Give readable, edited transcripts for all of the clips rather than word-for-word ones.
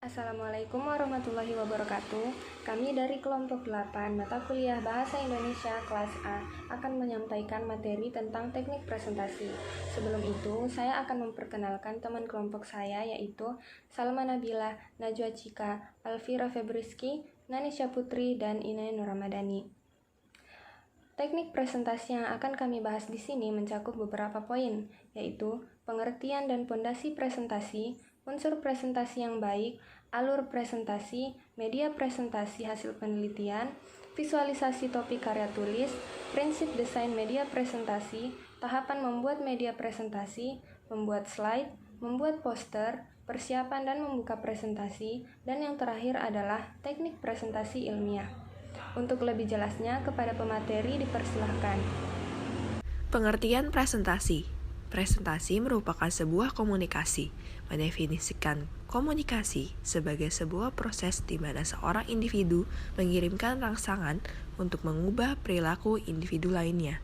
Assalamualaikum warahmatullahi wabarakatuh. Kami dari kelompok 8 mata kuliah Bahasa Indonesia kelas A akan menyampaikan materi tentang teknik presentasi. Sebelum itu, saya akan memperkenalkan teman kelompok saya yaitu Salma Nabila, Najwa Cika, Alvira Febriski, Nanisha Putri, dan Inay Nuramadani. Teknik presentasi yang akan kami bahas di sini mencakup beberapa poin, yaitu pengertian dan pondasi presentasi, unsur presentasi yang baik, alur presentasi, media presentasi hasil penelitian, visualisasi topik karya tulis, prinsip desain media presentasi, tahapan membuat media presentasi, membuat slide, membuat poster, persiapan dan membuka presentasi, dan yang terakhir adalah teknik presentasi ilmiah. Untuk lebih jelasnya, kepada pemateri dipersilahkan. Pengertian presentasi. Presentasi merupakan sebuah komunikasi. Mendefinisikan komunikasi sebagai sebuah proses di mana seorang individu mengirimkan rangsangan untuk mengubah perilaku individu lainnya.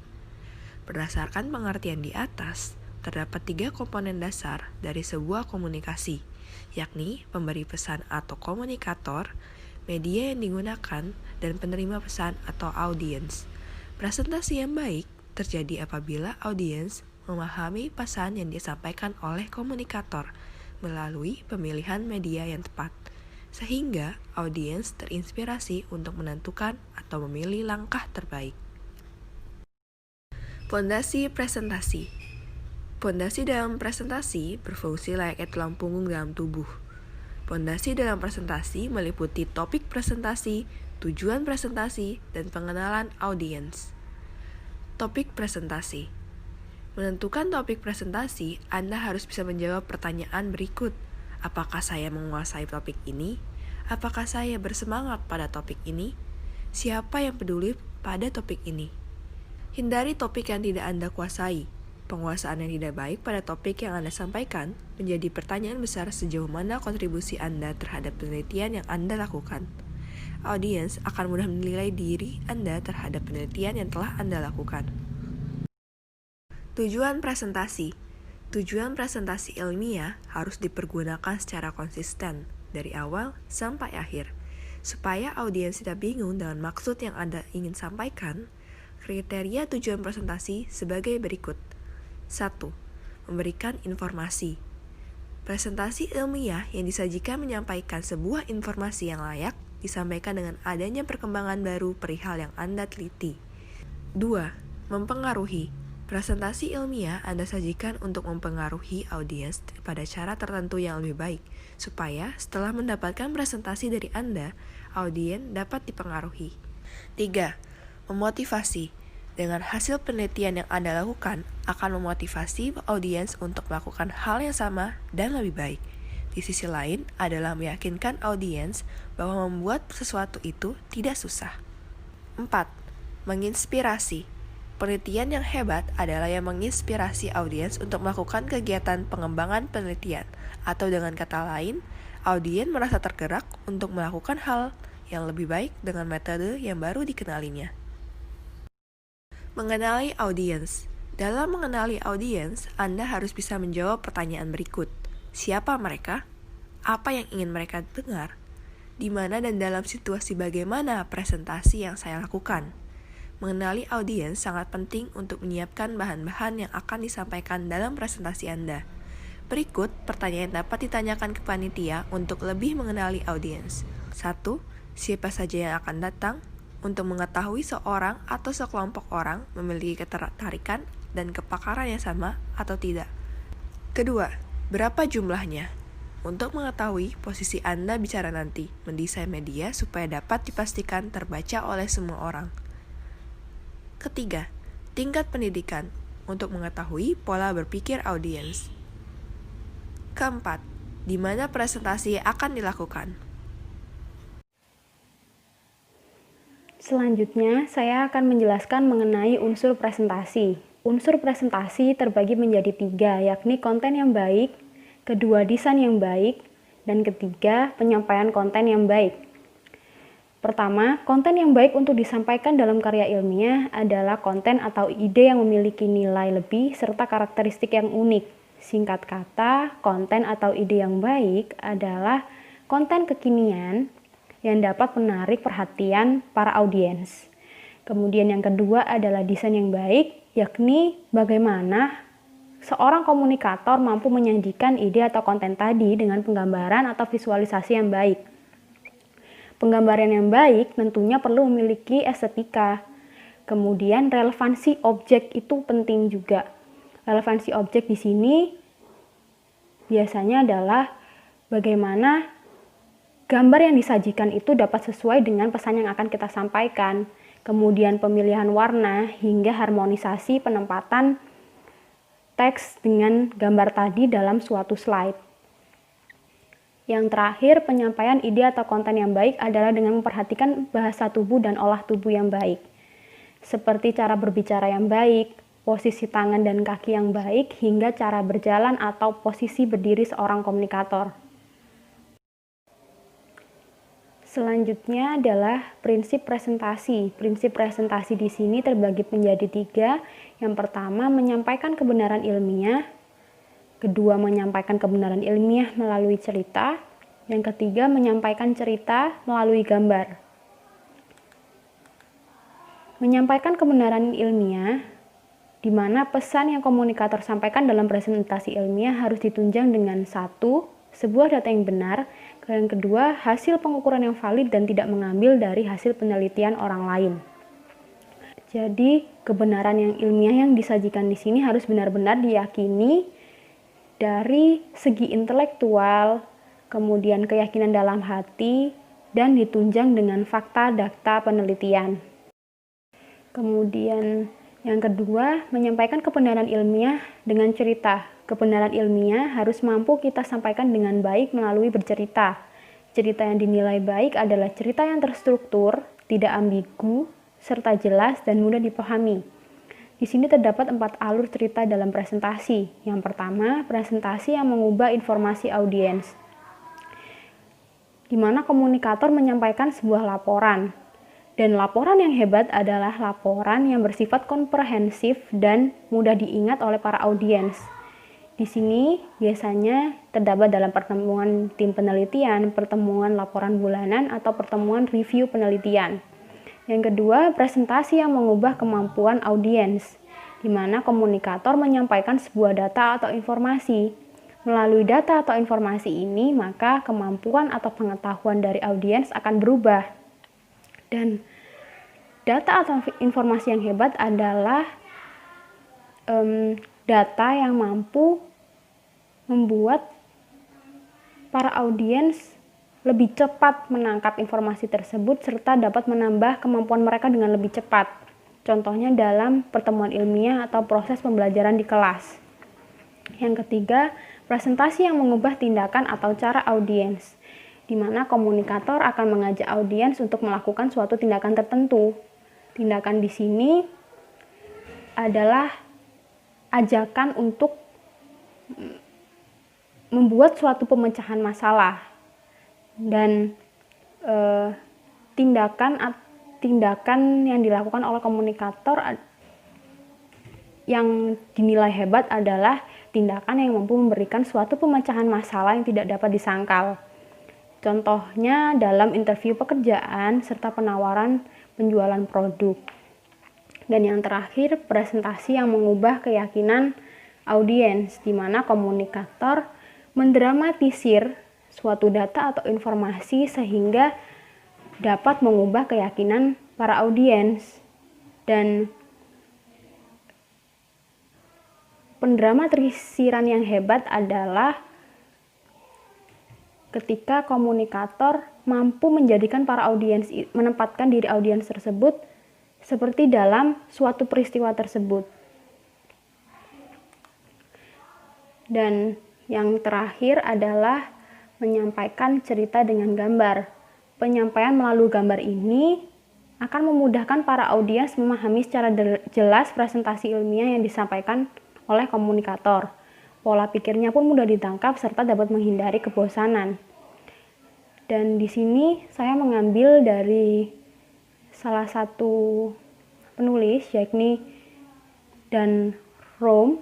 Berdasarkan pengertian di atas, terdapat 3 komponen dasar dari sebuah komunikasi, yakni pemberi pesan atau komunikator, media yang digunakan, dan penerima pesan atau audiens. Presentasi yang baik terjadi apabila audiens memahami pesan yang disampaikan oleh komunikator melalui pemilihan media yang tepat, sehingga audiens terinspirasi untuk menentukan atau memilih langkah terbaik. Pondasi presentasi. Pondasi dalam presentasi berfungsi layaknya tulang punggung dalam tubuh. Pondasi dalam presentasi meliputi topik presentasi, tujuan presentasi, dan pengenalan audiens. Topik presentasi. Menentukan topik presentasi, Anda harus bisa menjawab pertanyaan berikut. Apakah saya menguasai topik ini? Apakah saya bersemangat pada topik ini? Siapa yang peduli pada topik ini? Hindari topik yang tidak Anda kuasai. Penguasaan yang tidak baik pada topik yang Anda sampaikan menjadi pertanyaan besar sejauh mana kontribusi Anda terhadap penelitian yang Anda lakukan. Audiens akan mudah menilai diri Anda terhadap penelitian yang telah Anda lakukan. Tujuan presentasi. Tujuan presentasi ilmiah harus dipergunakan secara konsisten dari awal sampai akhir. Supaya audiens tidak bingung dengan maksud yang Anda ingin sampaikan, kriteria tujuan presentasi sebagai berikut. 1. Memberikan informasi. Presentasi ilmiah yang disajikan menyampaikan sebuah informasi yang layak disampaikan dengan adanya perkembangan baru perihal yang Anda teliti. 2. Mempengaruhi. Presentasi ilmiah Anda sajikan untuk mempengaruhi audiens pada cara tertentu yang lebih baik, supaya setelah mendapatkan presentasi dari Anda, audiens dapat dipengaruhi. 3. Memotivasi. Dengan hasil penelitian yang Anda lakukan akan memotivasi audiens untuk melakukan hal yang sama dan lebih baik. Di sisi lain adalah meyakinkan audiens bahwa membuat sesuatu itu tidak susah. 4. Menginspirasi. Penelitian yang hebat adalah yang menginspirasi audiens untuk melakukan kegiatan pengembangan penelitian, atau dengan kata lain, audiens merasa tergerak untuk melakukan hal yang lebih baik dengan metode yang baru dikenalinya. Mengenali audiens. Dalam mengenali audiens, Anda harus bisa menjawab pertanyaan berikut. Siapa mereka? Apa yang ingin mereka dengar? Di mana dan dalam situasi bagaimana presentasi yang saya lakukan? Mengenali audiens sangat penting untuk menyiapkan bahan-bahan yang akan disampaikan dalam presentasi Anda. Berikut pertanyaan yang dapat ditanyakan ke panitia untuk lebih mengenali audiens. 1. Siapa saja yang akan datang? Untuk mengetahui seorang atau sekelompok orang memiliki ketertarikan dan kepakaran yang sama atau tidak. Kedua, berapa jumlahnya? Untuk mengetahui posisi Anda bicara nanti, mendesain media supaya dapat dipastikan terbaca oleh semua orang. Ketiga, tingkat pendidikan untuk mengetahui pola berpikir audiens. Keempat, di mana presentasi akan dilakukan? Selanjutnya, saya akan menjelaskan mengenai unsur presentasi. Unsur presentasi terbagi menjadi 3, yakni konten yang baik, kedua desain yang baik, dan ketiga penyampaian konten yang baik. Pertama, konten yang baik untuk disampaikan dalam karya ilmiah adalah konten atau ide yang memiliki nilai lebih serta karakteristik yang unik. Singkat kata, konten atau ide yang baik adalah konten kekinian yang dapat menarik perhatian para audiens. Kemudian yang kedua adalah desain yang baik, yakni bagaimana seorang komunikator mampu menyajikan ide atau konten tadi dengan penggambaran atau visualisasi yang baik. Penggambaran yang baik tentunya perlu memiliki estetika. Kemudian relevansi objek itu penting juga. Relevansi objek di sini biasanya adalah bagaimana gambar yang disajikan itu dapat sesuai dengan pesan yang akan kita sampaikan. Kemudian pemilihan warna hingga harmonisasi penempatan teks dengan gambar tadi dalam suatu slide. Yang terakhir, penyampaian ide atau konten yang baik adalah dengan memperhatikan bahasa tubuh dan olah tubuh yang baik. Seperti cara berbicara yang baik, posisi tangan dan kaki yang baik, hingga cara berjalan atau posisi berdiri seorang komunikator. Selanjutnya adalah prinsip presentasi. Prinsip presentasi di sini terbagi menjadi 3. Yang pertama, menyampaikan kebenaran ilmiah. Kedua, menyampaikan kebenaran ilmiah melalui cerita. Yang ketiga, menyampaikan cerita melalui gambar. Menyampaikan kebenaran ilmiah, di mana pesan yang komunikator sampaikan dalam presentasi ilmiah harus ditunjang dengan 1. Sebuah data yang benar. Yang kedua, hasil pengukuran yang valid dan tidak mengambil dari hasil penelitian orang lain. Jadi, kebenaran yang ilmiah yang disajikan di sini harus benar-benar diyakini dari segi intelektual, kemudian keyakinan dalam hati, dan ditunjang dengan fakta data penelitian. Kemudian yang kedua, menyampaikan kebenaran ilmiah dengan cerita. Kebenaran ilmiah harus mampu kita sampaikan dengan baik melalui bercerita. Cerita yang dinilai baik adalah cerita yang terstruktur, tidak ambigu, serta jelas dan mudah dipahami. Di sini terdapat 4 alur cerita dalam presentasi. Yang pertama, presentasi yang mengubah informasi audiens, di mana komunikator menyampaikan sebuah laporan. Dan laporan yang hebat adalah laporan yang bersifat komprehensif dan mudah diingat oleh para audiens. Di sini biasanya terdapat dalam pertemuan tim penelitian, pertemuan laporan bulanan, atau pertemuan review penelitian. Yang kedua, presentasi yang mengubah kemampuan audiens, di mana komunikator menyampaikan sebuah data atau informasi. Melalui data atau informasi ini, maka kemampuan atau pengetahuan dari audiens akan berubah. Dan data atau informasi yang hebat adalah data yang mampu membuat para audiens lebih cepat menangkap informasi tersebut serta dapat menambah kemampuan mereka dengan lebih cepat. Contohnya dalam pertemuan ilmiah atau proses pembelajaran di kelas. Yang ketiga, presentasi yang mengubah tindakan atau cara audiens, di mana komunikator akan mengajak audiens untuk melakukan suatu tindakan tertentu. Tindakan di sini adalah ajakan untuk membuat suatu pemecahan masalah, dan tindakan yang dilakukan oleh komunikator yang dinilai hebat adalah tindakan yang mampu memberikan suatu pemecahan masalah yang tidak dapat disangkal. Contohnya dalam interview pekerjaan serta penawaran penjualan produk. Dan yang terakhir, presentasi yang mengubah keyakinan audiens, di mana komunikator mendramatisir suatu data atau informasi sehingga dapat mengubah keyakinan para audiens. Dan pendramatisiran yang hebat adalah ketika komunikator mampu menjadikan para audiens, menempatkan diri audiens tersebut seperti dalam suatu peristiwa tersebut. Dan yang terakhir adalah menyampaikan cerita dengan gambar. Penyampaian melalui gambar ini akan memudahkan para audiens memahami secara jelas presentasi ilmiah yang disampaikan oleh komunikator. Pola pikirnya pun mudah ditangkap serta dapat menghindari kebosanan. Dan di sini saya mengambil dari salah satu penulis, yakni Dan Room.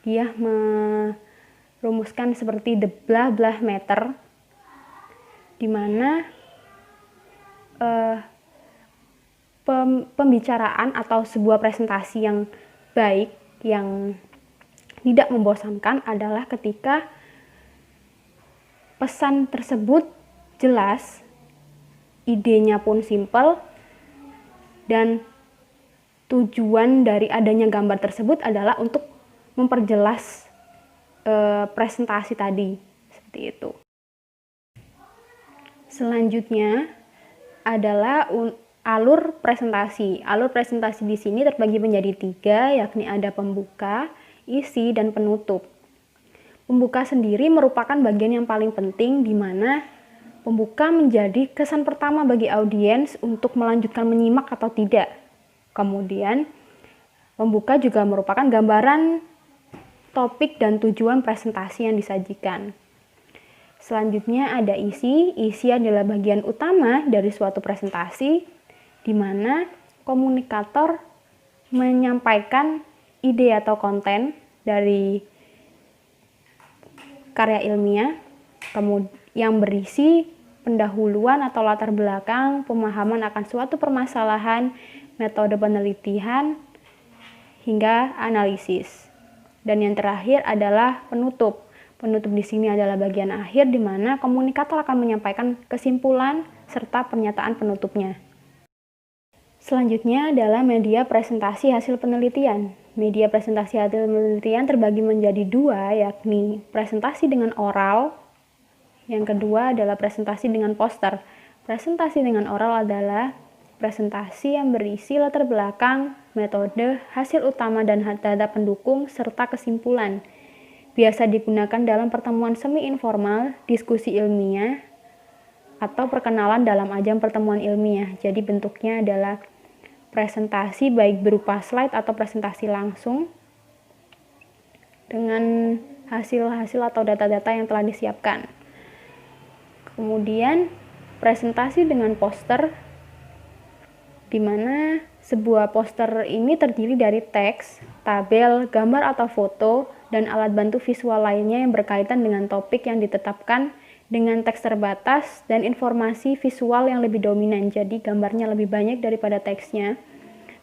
Dia merumuskan seperti the blah blah matter. di mana pembicaraan atau sebuah presentasi yang baik, yang tidak membosankan adalah ketika pesan tersebut jelas, idenya pun simpel, dan tujuan dari adanya gambar tersebut adalah untuk memperjelas presentasi tadi, seperti itu. Selanjutnya adalah alur presentasi. Alur presentasi di sini terbagi menjadi 3, yakni ada pembuka, isi, dan penutup. Pembuka sendiri merupakan bagian yang paling penting, di mana pembuka menjadi kesan pertama bagi audiens untuk melanjutkan menyimak atau tidak. Kemudian, pembuka juga merupakan gambaran topik dan tujuan presentasi yang disajikan. Selanjutnya ada isi. Isi adalah bagian utama dari suatu presentasi, di mana komunikator menyampaikan ide atau konten dari karya ilmiah, yang berisi pendahuluan atau latar belakang, pemahaman akan suatu permasalahan, metode penelitian, hingga analisis. Dan yang terakhir adalah penutup. Penutup di sini adalah bagian akhir di mana komunikator akan menyampaikan kesimpulan serta pernyataan penutupnya. Selanjutnya adalah media presentasi hasil penelitian. Media presentasi hasil penelitian terbagi menjadi 2, yakni presentasi dengan oral. Yang kedua adalah presentasi dengan poster. Presentasi dengan oral adalah presentasi yang berisi latar belakang, metode, hasil utama dan data pendukung, serta kesimpulan. Biasa digunakan dalam pertemuan semi informal, diskusi ilmiah, atau perkenalan dalam ajang pertemuan ilmiah. Jadi bentuknya adalah presentasi baik berupa slide atau presentasi langsung dengan hasil-hasil atau data-data yang telah disiapkan. Kemudian presentasi dengan poster, di mana sebuah poster ini terdiri dari teks, tabel, gambar atau foto, dan alat bantu visual lainnya yang berkaitan dengan topik yang ditetapkan dengan teks terbatas dan informasi visual yang lebih dominan. Jadi gambarnya lebih banyak daripada teksnya.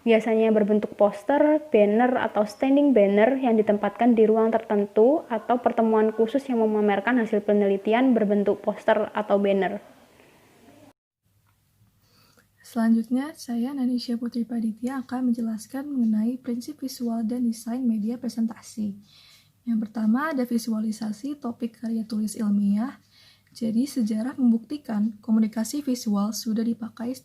Biasanya berbentuk poster, banner, atau standing banner yang ditempatkan di ruang tertentu atau pertemuan khusus yang memamerkan hasil penelitian berbentuk poster atau banner. Selanjutnya, saya Nanisha Putri Paditya akan menjelaskan mengenai prinsip visual dan desain media presentasi. Yang pertama ada visualisasi topik karya tulis ilmiah. Jadi sejarah membuktikan komunikasi visual sudah dipakai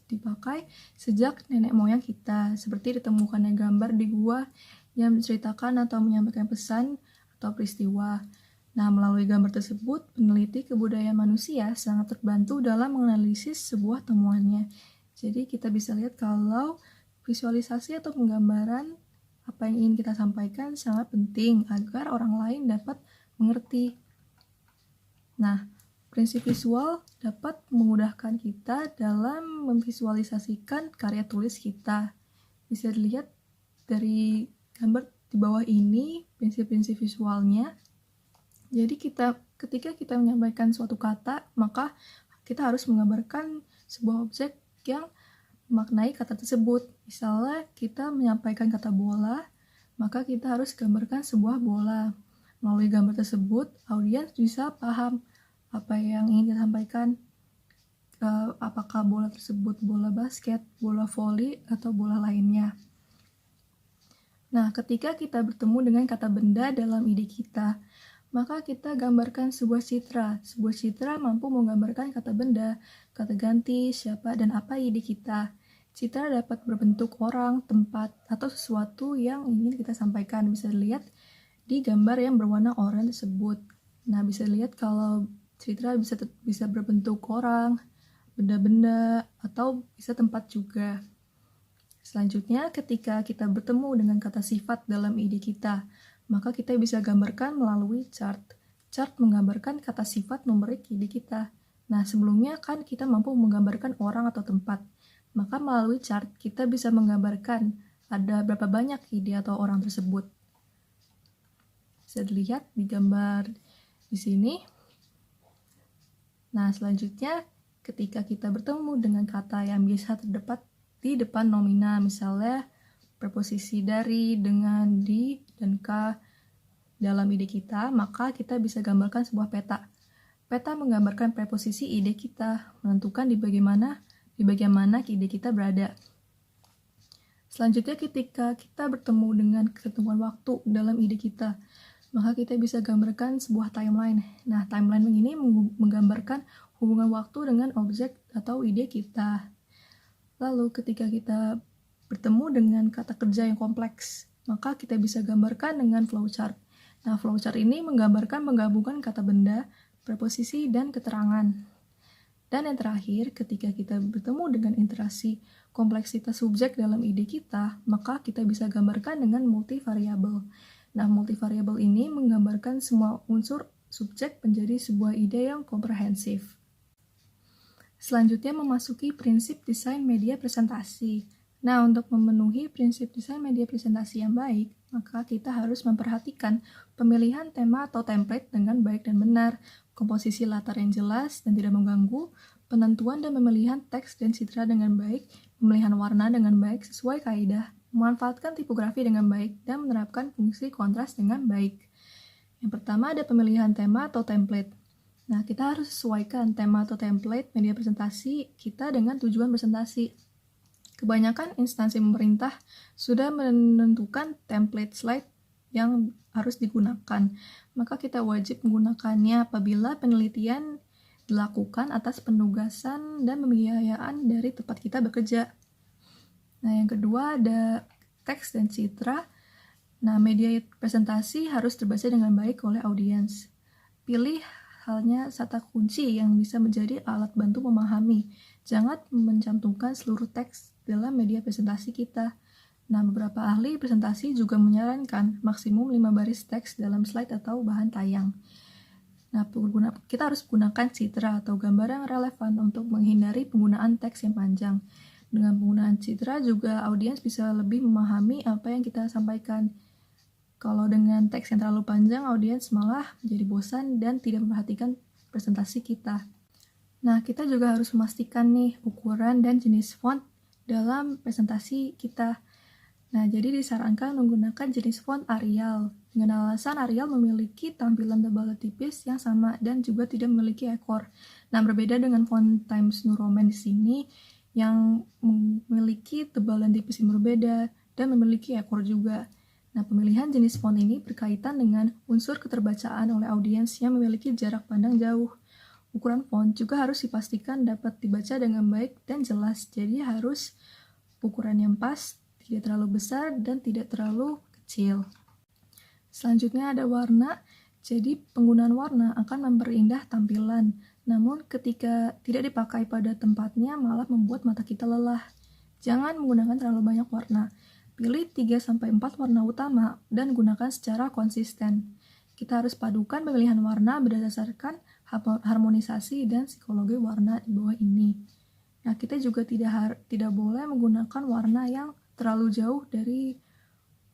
sejak nenek moyang kita, seperti ditemukannya gambar di gua yang menceritakan atau menyampaikan pesan atau peristiwa. Nah, melalui gambar tersebut, peneliti kebudayaan manusia sangat terbantu dalam menganalisis sebuah temuannya. Jadi kita bisa lihat kalau visualisasi atau penggambaran apa yang ingin kita sampaikan sangat penting agar orang lain dapat mengerti. Nah, prinsip visual dapat memudahkan kita dalam memvisualisasikan karya tulis kita. Bisa dilihat dari gambar di bawah ini prinsip-prinsip visualnya. Jadi ketika kita menyampaikan suatu kata, maka kita harus menggambarkan sebuah objek yang memaknai kata tersebut. Misalnya kita menyampaikan kata bola, maka kita harus gambarkan sebuah bola. Melalui gambar tersebut, audiens bisa paham apa yang ingin disampaikan. Apakah bola tersebut bola basket, bola voli, atau bola lainnya. Nah, ketika kita bertemu dengan kata benda dalam ide kita, maka kita gambarkan sebuah citra. Sebuah citra mampu menggambarkan kata benda, kata ganti, siapa, dan apa ide kita. Citra dapat berbentuk orang, tempat, atau sesuatu yang ingin kita sampaikan. Bisa dilihat di gambar yang berwarna oranye tersebut. Nah, bisa dilihat kalau citra bisa berbentuk orang, benda-benda, atau bisa tempat juga. Selanjutnya, ketika kita bertemu dengan kata sifat dalam ide kita, maka kita bisa gambarkan melalui chart. Chart menggambarkan kata sifat numerik ide kita. Nah, sebelumnya kan kita mampu menggambarkan orang atau tempat. Maka melalui chart kita bisa menggambarkan ada berapa banyak ide atau orang tersebut. Bisa dilihat di gambar di sini. Nah, selanjutnya ketika kita bertemu dengan kata yang biasa terdapat di depan nomina, misalnya preposisi dari, dengan, di, dan ka dalam ide kita, maka kita bisa gambarkan sebuah peta. Peta menggambarkan preposisi ide kita, menentukan di bagian mana ide kita berada. Selanjutnya, ketika kita bertemu dengan ketentuan waktu dalam ide kita, maka kita bisa gambarkan sebuah timeline. Nah, timeline ini menggambarkan hubungan waktu dengan objek atau ide kita. Lalu, ketika kita bertemu dengan kata kerja yang kompleks, maka kita bisa gambarkan dengan flowchart. Nah, flowchart ini menggambarkan menggabungkan kata benda, preposisi, dan keterangan. Dan yang terakhir, ketika kita bertemu dengan interaksi kompleksitas subjek dalam ide kita, maka kita bisa gambarkan dengan multivariabel. Nah, multivariabel ini menggambarkan semua unsur subjek menjadi sebuah ide yang komprehensif. Selanjutnya memasuki prinsip desain media presentasi. Nah, untuk memenuhi prinsip desain media presentasi yang baik, maka kita harus memperhatikan pemilihan tema atau template dengan baik dan benar, komposisi latar yang jelas dan tidak mengganggu, penentuan dan pemilihan teks dan citra dengan baik, pemilihan warna dengan baik sesuai kaidah, memanfaatkan tipografi dengan baik, dan menerapkan fungsi kontras dengan baik. Yang pertama ada pemilihan tema atau template. Nah, kita harus sesuaikan tema atau template media presentasi kita dengan tujuan presentasi. Kebanyakan instansi pemerintah sudah menentukan template slide yang harus digunakan. Maka kita wajib menggunakannya apabila penelitian dilakukan atas penugasan dan pembiayaan dari tempat kita bekerja. Nah, yang kedua ada teks dan citra. Nah, media presentasi harus terbaca dengan baik oleh audiens. Pilih halnya kata kunci yang bisa menjadi alat bantu memahami. Jangan mencantumkan seluruh teks dalam media presentasi kita. Nah, beberapa ahli presentasi juga menyarankan maksimum 5 baris teks dalam slide atau bahan tayang. Nah, kita harus gunakan citra atau gambar yang relevan untuk menghindari penggunaan teks yang panjang. Dengan penggunaan citra juga audiens bisa lebih memahami apa yang kita sampaikan. Kalau dengan teks yang terlalu panjang, audiens malah menjadi bosan dan tidak memperhatikan presentasi kita. Nah, kita juga harus memastikan nih ukuran dan jenis font dalam presentasi kita. Nah, jadi disarankan menggunakan jenis font Arial. Dengan alasan Arial memiliki tampilan tebal dan tipis yang sama dan juga tidak memiliki ekor. Nah, berbeda dengan font Times New Roman di sini yang memiliki tebal dan tipis yang berbeda dan memiliki ekor juga. Nah, pemilihan jenis font ini berkaitan dengan unsur keterbacaan oleh audiens yang memiliki jarak pandang jauh. Ukuran font juga harus dipastikan dapat dibaca dengan baik dan jelas, jadi harus ukuran yang pas, tidak terlalu besar dan tidak terlalu kecil. Selanjutnya ada warna, jadi penggunaan warna akan memperindah tampilan, namun ketika tidak dipakai pada tempatnya malah membuat mata kita lelah. Jangan menggunakan terlalu banyak warna, pilih 3-4 warna utama dan gunakan secara konsisten. Kita harus padukan pemilihan warna berdasarkan harmonisasi dan psikologi warna di bawah ini. Nah, kita juga tidak boleh menggunakan warna yang terlalu jauh dari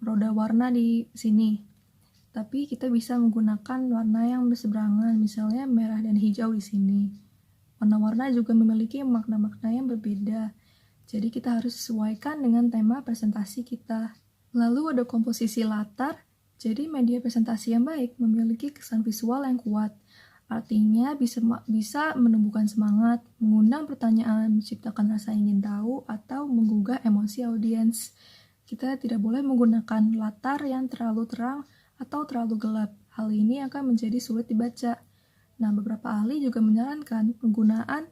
roda warna di sini. Tapi kita bisa menggunakan warna yang berseberangan, misalnya merah dan hijau di sini. Warna-warna juga memiliki makna-makna yang berbeda. Jadi kita harus sesuaikan dengan tema presentasi kita. Lalu ada komposisi latar. Jadi media presentasi yang baik memiliki kesan visual yang kuat. Artinya bisa menumbuhkan semangat, mengundang pertanyaan, menciptakan rasa ingin tahu, atau menggugah emosi audiens. Kita tidak boleh menggunakan latar yang terlalu terang atau terlalu gelap. Hal ini akan menjadi sulit dibaca. Nah, beberapa ahli juga menyarankan penggunaan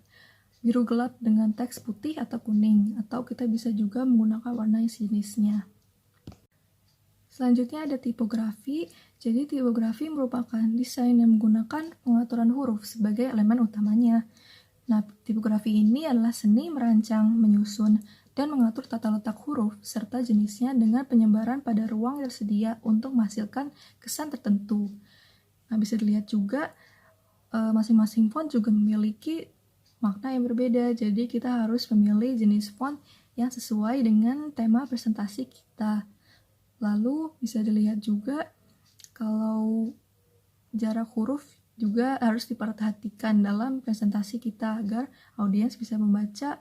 biru gelap dengan teks putih atau kuning, atau kita bisa juga menggunakan warna yang sejenisnya. Selanjutnya ada tipografi. Jadi tipografi merupakan desain yang menggunakan pengaturan huruf sebagai elemen utamanya. Nah, tipografi ini adalah seni merancang, menyusun, dan mengatur tata letak huruf serta jenisnya dengan penyebaran pada ruang yang tersedia untuk menghasilkan kesan tertentu. Nah, bisa dilihat juga masing-masing font juga memiliki makna yang berbeda. Jadi kita harus memilih jenis font yang sesuai dengan tema presentasi kita. Lalu bisa dilihat juga kalau jarak huruf juga harus diperhatikan dalam presentasi kita agar audiens bisa membaca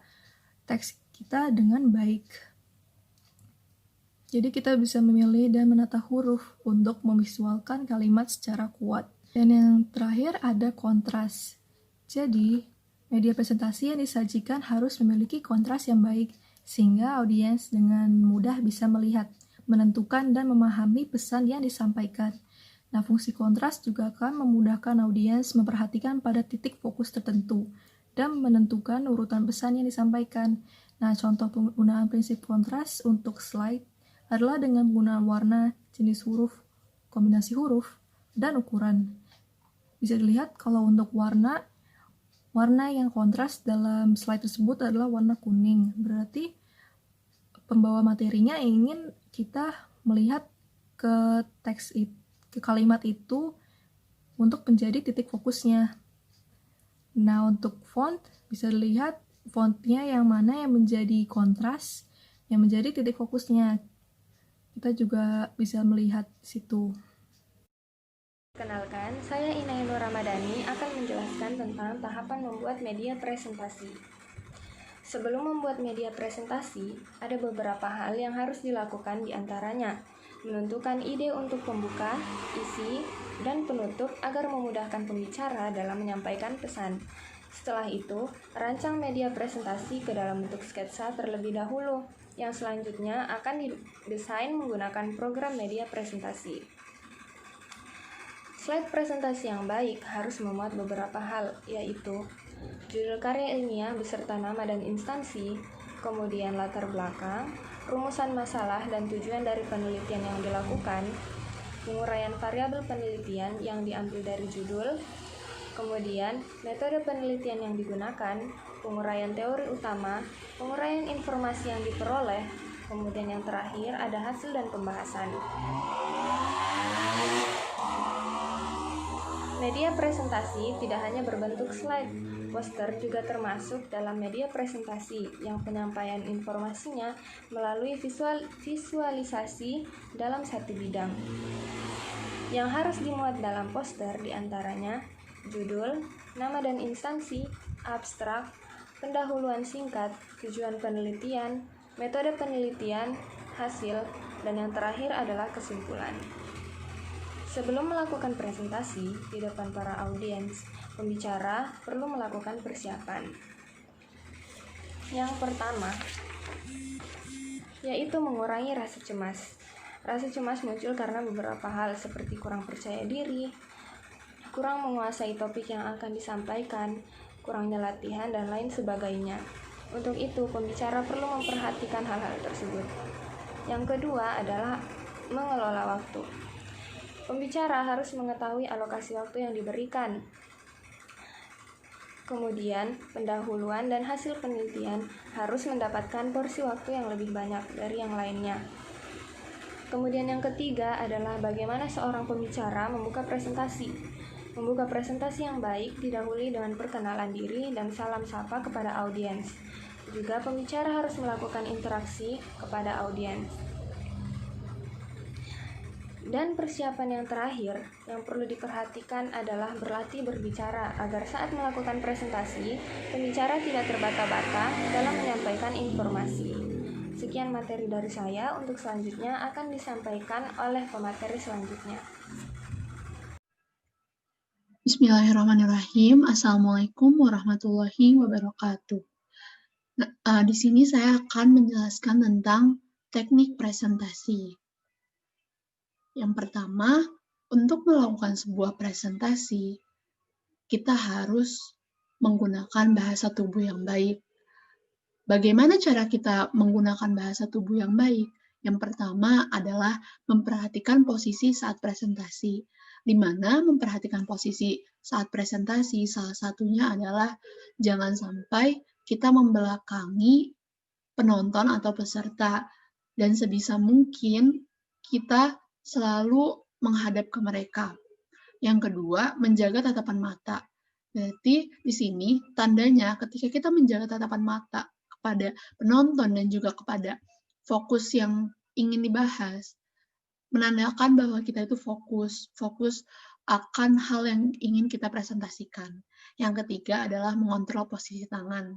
teks kita dengan baik. Jadi kita bisa memilih dan menata huruf untuk memvisualkan kalimat secara kuat. Dan yang terakhir ada kontras. Jadi, media presentasi yang disajikan harus memiliki kontras yang baik, sehingga audiens dengan mudah bisa melihat, menentukan, dan memahami pesan yang disampaikan. Nah, fungsi kontras juga akan memudahkan audiens memperhatikan pada titik fokus tertentu dan menentukan urutan pesan yang disampaikan. Nah, contoh penggunaan prinsip kontras untuk slide adalah dengan penggunaan warna, jenis huruf, kombinasi huruf, dan ukuran. Bisa dilihat kalau untuk warna yang kontras dalam slide tersebut adalah warna kuning. Berarti pembawa materinya ingin kita melihat ke teks itu, ke kalimat itu untuk menjadi titik fokusnya. Nah, untuk font bisa dilihat fontnya yang mana yang menjadi kontras, yang menjadi titik fokusnya. Kita juga bisa melihat situ. Kenalkan, saya Inainur Ramadhani akan menjelaskan tentang tahapan membuat media presentasi. Sebelum membuat media presentasi, ada beberapa hal yang harus dilakukan di antaranya. Menentukan ide untuk pembuka, isi, dan penutup agar memudahkan pembicara dalam menyampaikan pesan. Setelah itu, rancang media presentasi ke dalam bentuk sketsa terlebih dahulu, yang selanjutnya akan didesain menggunakan program media presentasi. Slide presentasi yang baik harus memuat beberapa hal, yaitu judul karya ilmiah beserta nama dan instansi, kemudian latar belakang, rumusan masalah dan tujuan dari penelitian yang dilakukan, penguraian variabel penelitian yang diambil dari judul, kemudian metode penelitian yang digunakan, penguraian teori utama, penguraian informasi yang diperoleh, kemudian yang terakhir ada hasil dan pembahasan. Media presentasi tidak hanya berbentuk slide, poster juga termasuk dalam media presentasi yang penyampaian informasinya melalui visualisasi dalam satu bidang. Yang harus dimuat dalam poster diantaranya judul, nama dan instansi, abstrak, pendahuluan singkat, tujuan penelitian, metode penelitian, hasil, dan yang terakhir adalah kesimpulan. Sebelum melakukan presentasi di depan para audiens, pembicara perlu melakukan persiapan. Yang pertama, yaitu mengurangi rasa cemas. Rasa cemas muncul karena beberapa hal seperti kurang percaya diri, kurang menguasai topik yang akan disampaikan, kurangnya latihan, dan lain sebagainya. Untuk itu, pembicara perlu memperhatikan hal-hal tersebut. Yang kedua adalah mengelola waktu. Pembicara harus mengetahui alokasi waktu yang diberikan. Kemudian, pendahuluan dan hasil penelitian harus mendapatkan porsi waktu yang lebih banyak dari yang lainnya. Kemudian yang ketiga adalah bagaimana seorang pembicara membuka presentasi. Membuka presentasi yang baik didahului dengan perkenalan diri dan salam sapa kepada audiens. Juga pembicara harus melakukan interaksi kepada audiens. Dan persiapan yang terakhir yang perlu diperhatikan adalah berlatih berbicara agar saat melakukan presentasi, pembicara tidak terbata-bata dalam menyampaikan informasi. Sekian materi dari saya, untuk selanjutnya akan disampaikan oleh pemateri selanjutnya. Bismillahirrahmanirrahim. Assalamualaikum warahmatullahi wabarakatuh. Nah, di sini saya akan menjelaskan tentang teknik presentasi. Yang pertama, untuk melakukan sebuah presentasi, kita harus menggunakan bahasa tubuh yang baik. Bagaimana cara kita menggunakan bahasa tubuh yang baik? Yang pertama adalah memperhatikan posisi saat presentasi. Di mana memperhatikan posisi saat presentasi, salah satunya adalah jangan sampai kita membelakangi penonton atau peserta, dan sebisa mungkin kita selalu menghadap ke mereka. Yang kedua, menjaga tatapan mata. Berarti di sini tandanya ketika kita menjaga tatapan mata kepada penonton dan juga kepada fokus yang ingin dibahas, menandakan bahwa kita itu fokus akan hal yang ingin kita presentasikan. Yang ketiga adalah mengontrol posisi tangan.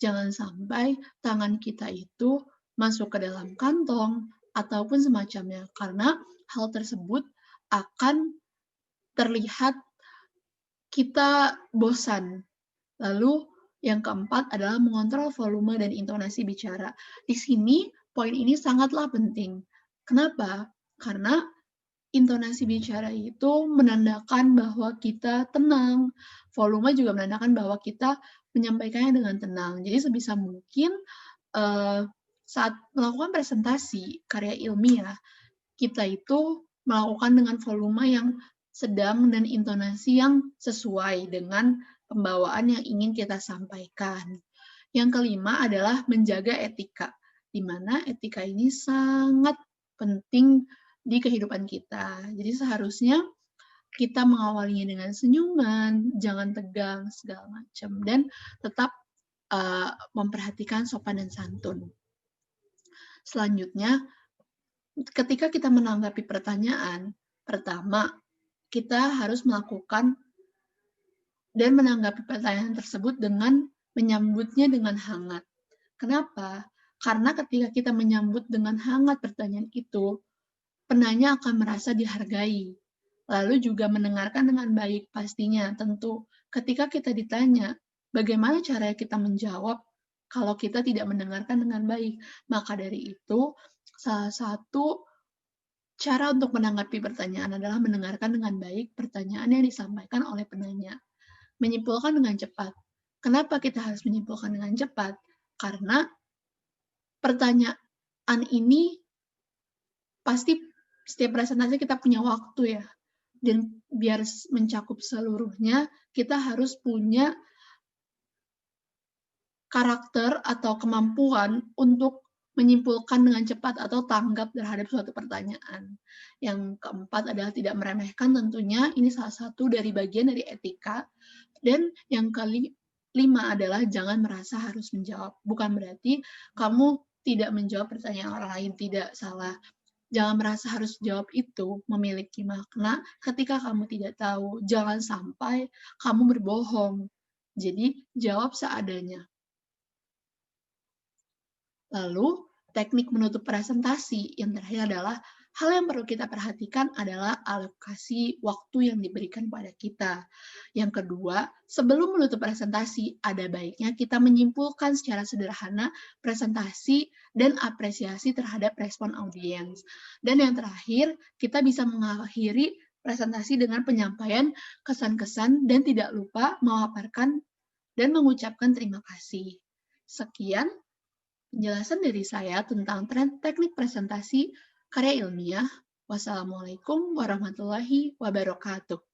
Jangan sampai tangan kita itu masuk ke dalam kantong ataupun semacamnya, karena hal tersebut akan terlihat kita bosan. Lalu yang keempat adalah mengontrol volume dan intonasi bicara. Di sini poin ini sangatlah penting. Kenapa? Karena intonasi bicara itu menandakan bahwa kita tenang. Volume juga menandakan bahwa kita menyampaikannya dengan tenang. Jadi sebisa mungkin saat melakukan presentasi karya ilmiah, kita itu melakukan dengan volume yang sedang dan intonasi yang sesuai dengan pembawaan yang ingin kita sampaikan. Yang kelima adalah menjaga etika, di mana etika ini sangat penting di kehidupan kita. Jadi seharusnya kita mengawalinya dengan senyuman, jangan tegang, segala macam, dan tetap memperhatikan sopan dan santun. Selanjutnya, ketika kita menanggapi pertanyaan, pertama, kita harus melakukan dan menanggapi pertanyaan tersebut dengan menyambutnya dengan hangat. Kenapa? Karena ketika kita menyambut dengan hangat pertanyaan itu, penanya akan merasa dihargai. Lalu juga mendengarkan dengan baik pastinya, tentu. Ketika kita ditanya, bagaimana cara kita menjawab kalau kita tidak mendengarkan dengan baik? Maka dari itu, salah satu cara untuk menanggapi pertanyaan adalah mendengarkan dengan baik pertanyaan yang disampaikan oleh penanya. Menyimpulkan dengan cepat. Kenapa kita harus menyimpulkan dengan cepat? Karena pertanyaan ini pasti setiap presentasi kita punya waktu ya. Dan biar mencakup seluruhnya, kita harus punya karakter atau kemampuan untuk menyimpulkan dengan cepat atau tanggap terhadap suatu pertanyaan. Yang keempat adalah tidak meremehkan, tentunya ini salah satu dari bagian dari etika. Dan yang kelima adalah jangan merasa harus menjawab. Bukan berarti kamu tidak menjawab pertanyaan orang lain, tidak, salah. Jangan merasa harus jawab itu memiliki makna ketika kamu tidak tahu. Jangan sampai kamu berbohong. Jadi, jawab seadanya. Lalu, teknik menutup presentasi yang terakhir adalah hal yang perlu kita perhatikan adalah alokasi waktu yang diberikan pada kita. Yang kedua, sebelum menutup presentasi, ada baiknya kita menyimpulkan secara sederhana presentasi dan apresiasi terhadap respon audiens. Dan yang terakhir, kita bisa mengakhiri presentasi dengan penyampaian kesan-kesan dan tidak lupa memaparkan dan mengucapkan terima kasih. Sekian penjelasan dari saya tentang teknik presentasi karya ilmiah. Wassalamualaikum warahmatullahi wabarakatuh.